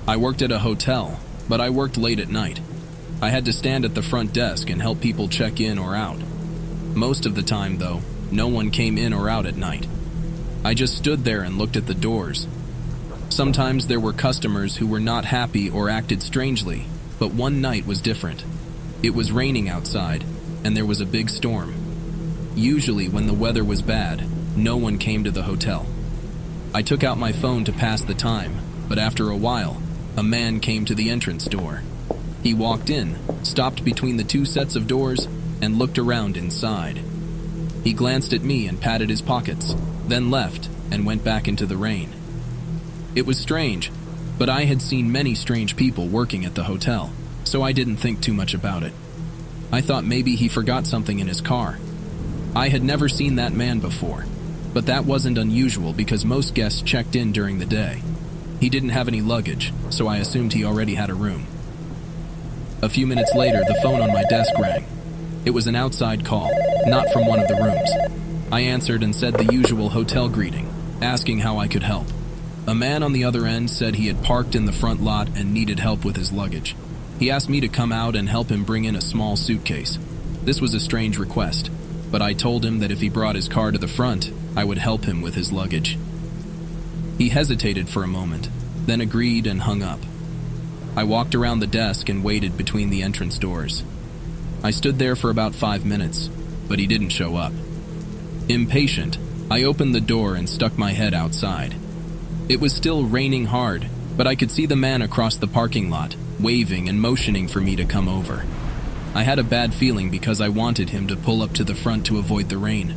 I worked at a hotel, but I worked late at night. I had to stand at the front desk and help people check in or out. Most of the time, though, no one came in or out at night. I just stood there and looked at the doors. Sometimes there were customers who were not happy or acted strangely, but one night was different. It was raining outside, and there was a big storm. Usually, when the weather was bad, no one came to the hotel. I took out my phone to pass the time, but after a while, a man came to the entrance door. He walked in, stopped between the two sets of doors, and looked around inside. He glanced at me and patted his pockets, then left and went back into the rain. It was strange, but I had seen many strange people working at the hotel, so I didn't think too much about it. I thought maybe he forgot something in his car. I had never seen that man before, but that wasn't unusual because most guests checked in during the day. He didn't have any luggage, so I assumed he already had a room. A few minutes later, the phone on my desk rang. It was an outside call, not from one of the rooms. I answered and said the usual hotel greeting, asking how I could help. A man on the other end said he had parked in the front lot and needed help with his luggage. He asked me to come out and help him bring in a small suitcase. This was a strange request, but I told him that if he brought his car to the front, I would help him with his luggage. He hesitated for a moment, then agreed and hung up. I walked around the desk and waited between the entrance doors. I stood there for about 5 minutes, but he didn't show up. Impatient, I opened the door and stuck my head outside. It was still raining hard, but I could see the man across the parking lot, waving and motioning for me to come over. I had a bad feeling because I wanted him to pull up to the front to avoid the rain.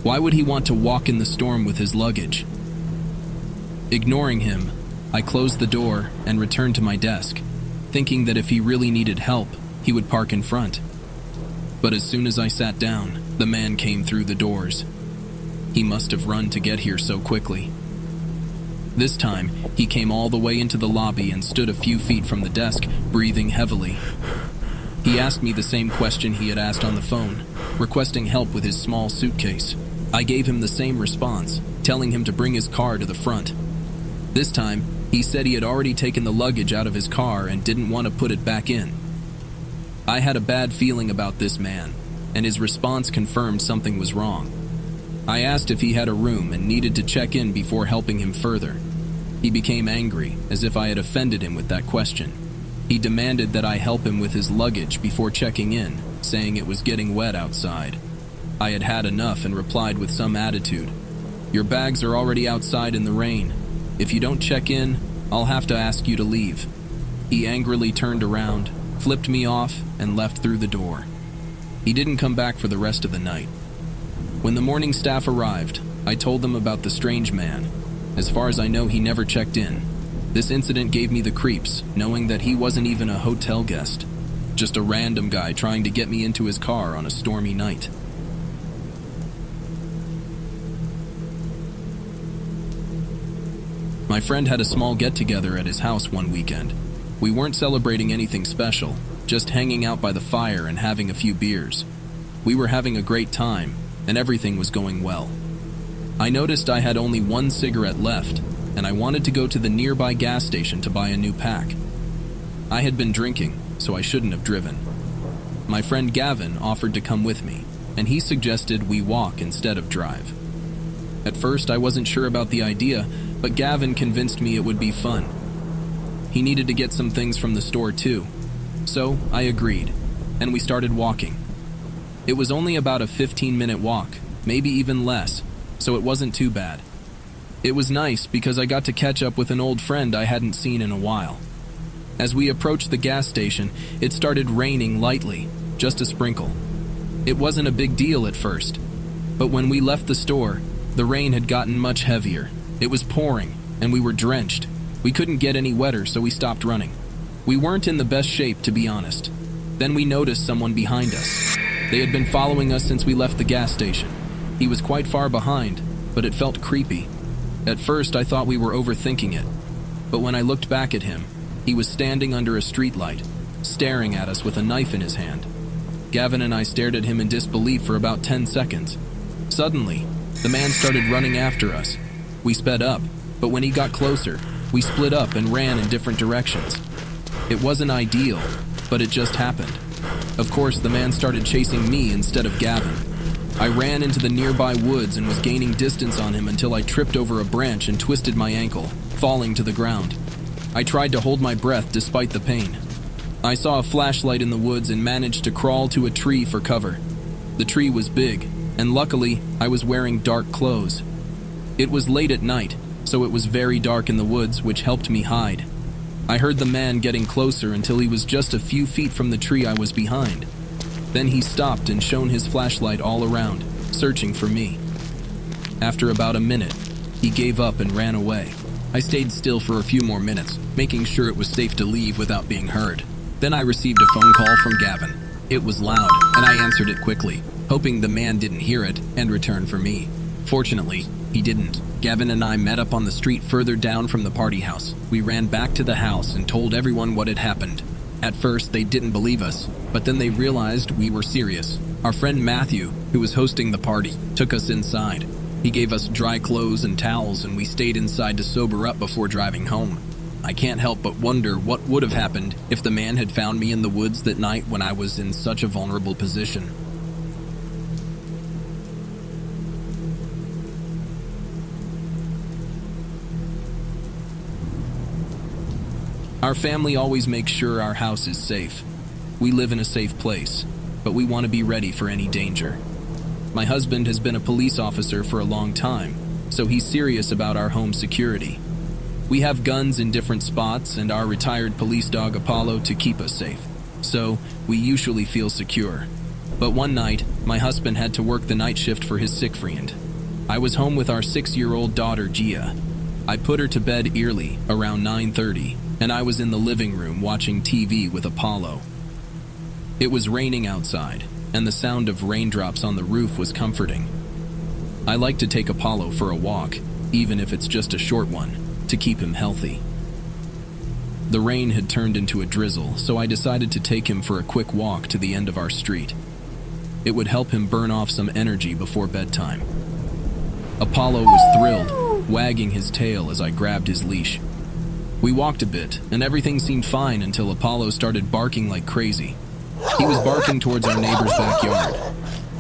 Why would he want to walk in the storm with his luggage? Ignoring him, I closed the door and returned to my desk, thinking that if he really needed help, he would park in front. But as soon as I sat down, the man came through the doors. He must have run to get here so quickly. This time, he came all the way into the lobby and stood a few feet from the desk, breathing heavily. He asked me the same question he had asked on the phone, requesting help with his small suitcase. I gave him the same response, telling him to bring his car to the front. This time, he said he had already taken the luggage out of his car and didn't want to put it back in. I had a bad feeling about this man, and his response confirmed something was wrong. I asked if he had a room and needed to check in before helping him further. He became angry, as if I had offended him with that question. He demanded that I help him with his luggage before checking in, saying it was getting wet outside. I had had enough and replied with some attitude, "Your bags are already outside in the rain. If you don't check in, I'll have to ask you to leave." He angrily turned around, flipped me off, and left through the door. He didn't come back for the rest of the night. When the morning staff arrived, I told them about the strange man. As far as I know, he never checked in. This incident gave me the creeps, knowing that he wasn't even a hotel guest, just a random guy trying to get me into his car on a stormy night. My friend had a small get-together at his house one weekend. We weren't celebrating anything special, just hanging out by the fire and having a few beers. We were having a great time, and everything was going well. I noticed I had only one cigarette left, and I wanted to go to the nearby gas station to buy a new pack. I had been drinking, so I shouldn't have driven. My friend Gavin offered to come with me, and he suggested we walk instead of drive. At first, I wasn't sure about the idea, but Gavin convinced me it would be fun. He needed to get some things from the store too, so I agreed, and we started walking. It was only about a 15-minute walk, maybe even less, so it wasn't too bad. It was nice because I got to catch up with an old friend I hadn't seen in a while. As we approached the gas station, it started raining lightly, just a sprinkle. It wasn't a big deal at first, but when we left the store, the rain had gotten much heavier. It was pouring, and we were drenched. We couldn't get any wetter, so we stopped running. We weren't in the best shape, to be honest. Then we noticed someone behind us. They had been following us since we left the gas station. He was quite far behind, but it felt creepy. At first, I thought we were overthinking it. But when I looked back at him, he was standing under a streetlight, staring at us with a knife in his hand. Gavin and I stared at him in disbelief for about 10 seconds. Suddenly, the man started running after us. We sped up, but when he got closer, We split up and ran in different directions. It wasn't ideal, but it just happened. Of course, the man started chasing me instead of Gavin. I ran into the nearby woods and was gaining distance on him until I tripped over a branch and twisted my ankle, falling to the ground. I tried to hold my breath despite the pain. I saw a flashlight in the woods and managed to crawl to a tree for cover. The tree was big, and luckily, I was wearing dark clothes. It was late at night, so it was very dark in the woods, which helped me hide. I heard the man getting closer until he was just a few feet from the tree I was behind. Then he stopped and shone his flashlight all around, searching for me. After about a minute, he gave up and ran away. I stayed still for a few more minutes, making sure it was safe to leave without being heard. Then I received a phone call from Gavin. It was loud, and I answered it quickly, hoping the man didn't hear it and return for me. Fortunately, he didn't. Gavin and I met up on the street further down from the party house. We ran back to the house and told everyone what had happened. At first, they didn't believe us, but then they realized we were serious. Our friend Matthew, who was hosting the party, took us inside. He gave us dry clothes and towels, and we stayed inside to sober up before driving home. I can't help but wonder what would have happened if the man had found me in the woods that night when I was in such a vulnerable position. Our family always makes sure our house is safe. We live in a safe place, but we want to be ready for any danger. My husband has been a police officer for a long time, so he's serious about our home security. We have guns in different spots and our retired police dog Apollo to keep us safe, so we usually feel secure. But one night, my husband had to work the night shift for his sick friend. I was home with our 6-year-old daughter Gia. I put her to bed early, around 9:30, and I was in the living room watching TV with Apollo. It was raining outside, and the sound of raindrops on the roof was comforting. I like to take Apollo for a walk, even if it's just a short one, to keep him healthy. The rain had turned into a drizzle, so I decided to take him for a quick walk to the end of our street. It would help him burn off some energy before bedtime. Apollo was thrilled, wagging his tail as I grabbed his leash. We walked a bit, and everything seemed fine until Apollo started barking like crazy. He was barking towards our neighbor's backyard.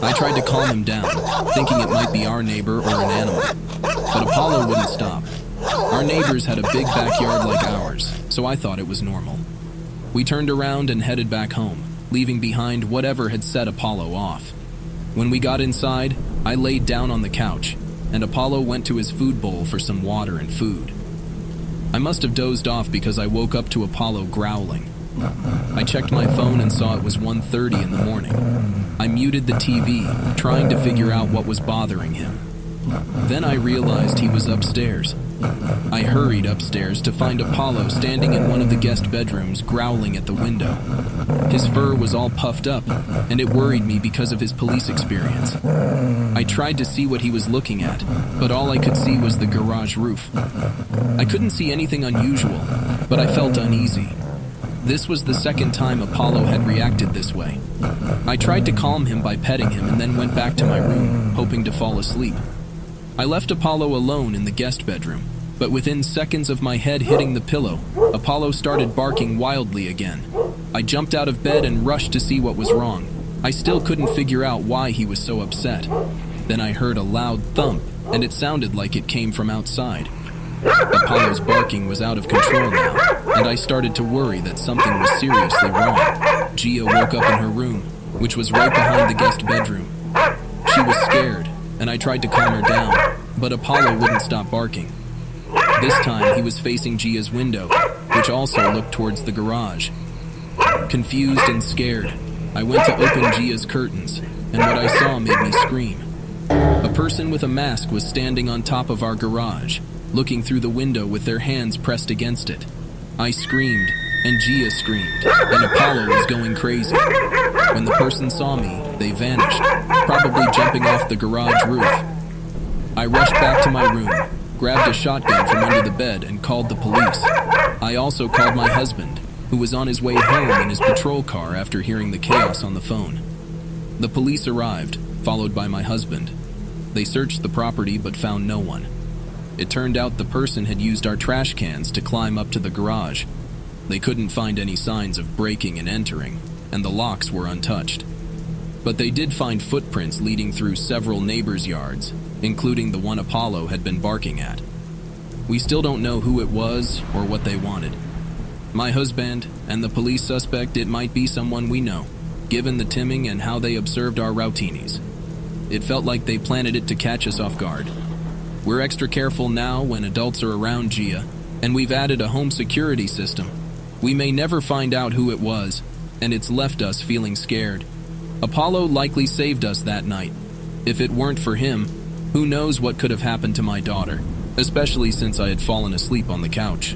I tried to calm him down, thinking it might be our neighbor or an animal, but Apollo wouldn't stop. Our neighbors had a big backyard like ours, so I thought it was normal. We turned around and headed back home, leaving behind whatever had set Apollo off. When we got inside, I laid down on the couch, and Apollo went to his food bowl for some water and food. I must have dozed off because I woke up to Apollo growling. I checked my phone and saw it was 1:30 in the morning. I muted the TV, trying to figure out what was bothering him. Then I realized he was upstairs. I hurried upstairs to find Apollo standing in one of the guest bedrooms, growling at the window. His fur was all puffed up, and it worried me because of his police experience. I tried to see what he was looking at, but all I could see was the garage roof. I couldn't see anything unusual, but I felt uneasy. This was the second time Apollo had reacted this way. I tried to calm him by petting him and then went back to my room, hoping to fall asleep. I left Apollo alone in the guest bedroom, but within seconds of my head hitting the pillow, Apollo started barking wildly again. I jumped out of bed and rushed to see what was wrong. I still couldn't figure out why he was so upset. Then I heard a loud thump, and it sounded like it came from outside. Apollo's barking was out of control now, and I started to worry that something was seriously wrong. Gia woke up in her room, which was right behind the guest bedroom. She was scared, and I tried to calm her down, but Apollo wouldn't stop barking. This time he was facing Gia's window, which also looked towards the garage. Confused and scared, I went to open Gia's curtains, and what I saw made me scream. A person with a mask was standing on top of our garage, looking through the window with their hands pressed against it. I screamed, and Gia screamed, and Apollo was going crazy. When the person saw me, they vanished, probably jumping off the garage roof. I rushed back to my room, grabbed a shotgun from under the bed, and called the police. I also called my husband, who was on his way home in his patrol car after hearing the chaos on the phone. The police arrived, followed by my husband. They searched the property but found no one. It turned out the person had used our trash cans to climb up to the garage. They couldn't find any signs of breaking and entering, and the locks were untouched. But they did find footprints leading through several neighbors' yards, including the one Apollo had been barking at. We still don't know who it was or what they wanted. My husband and the police suspect it might be someone we know, given the timing and how they observed our routinis. It felt like they planted it to catch us off guard. We're extra careful now when adults are around Gia, and we've added a home security system. We may never find out who it was, and it's left us feeling scared. Apollo likely saved us that night. If it weren't for him, who knows what could have happened to my daughter, especially since I had fallen asleep on the couch.